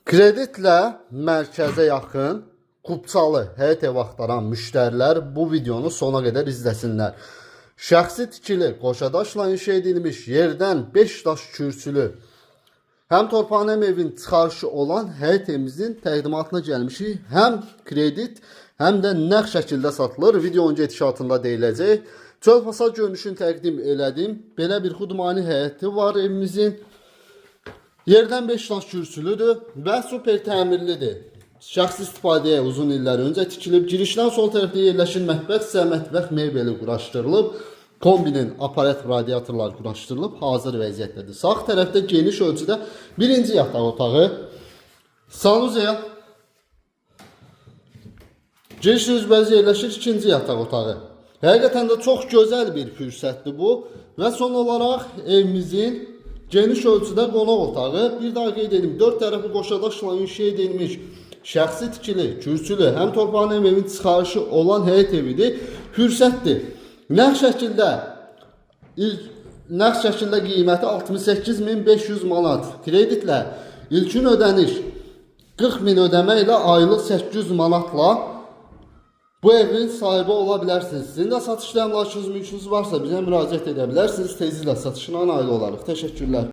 Kreditlə mərkəzə yaxın Qubçalı həyət ev axtaran müştərilər bu videonu sona qədər izləsinlər. Şəxsi tikili qoşadaşla inşa edilmiş yerdən 5 daş kürsülü həm torpağın həm evin çıxarışı olan həyət evimizin təqdimatına gəlmişik. Həm kredit, həm də nəğd şəkildə satılır. Videonun gedişatında deyiləcək. Çöl fasad görünüşünü təqdim elədim. Belə bir xudmani həyəti var evimizin. Yerdən 5 daş kürsülüdür və super təmirlidir. Şəxsi istifadəyə uzun illər öncə tikilib. Girişdən sol tərəfdə yerləşir mətbəx isə mətbəx mebeli quraşdırılıb. Kombinin aparat radiatorlar quraşdırılıb, hazır vəziyyətdədir. Sağ tərəfdə geniş ölçüdə birinci yataq otağı, sanuzeya, giriş üzbəzi yerləşir ikinci yataq otağı. Həqiqətən də çox gözəl bir fürsətdir bu və son olaraq evimizin geniş ölçüdə qonaq otağı. Bir daha qeyd edim, 4 tərəfi qoşadaşla inşa edilmiş şəxsi tikili, kürsülü, həm torpağın həm evin çıxarışı olan həyət evidir. Fürsətdir. Nəğd şəkildə qiyməti 68.500 manat. Kreditlə ilkin ödəniş 40.000 ödəmə ilə aylıq 800 manatla bu evin sahibi ola bilərsiniz. Sizin də satışda əmlakınız, mülkünüz varsa bizə müraciət edə bilərsiniz. Tezliklə satışına nail olarıq. Təşəkkürlər.